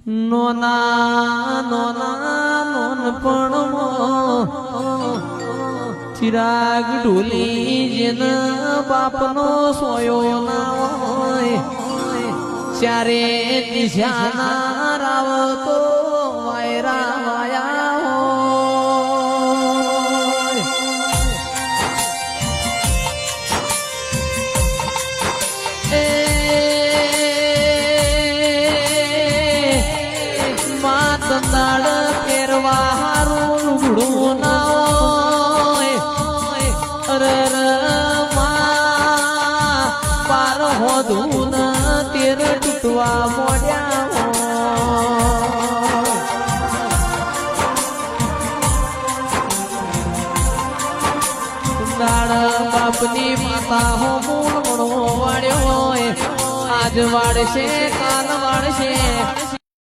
નોના નોના નોનપણમાં ચિરાગ ઢોલી જેન બાપનો સોયો ના હોય ચારે દિશાના રાવતો વાયરા વાયા હોય માતનાળ પહેરવા હારું લુગડું ના હોય અરે પાર હોધું તેર તૂટવા મોડ્યા દાળ બાપની માતા હો મૂળ વાળ્યો હોય આજ વાળશે કાલ વાળશે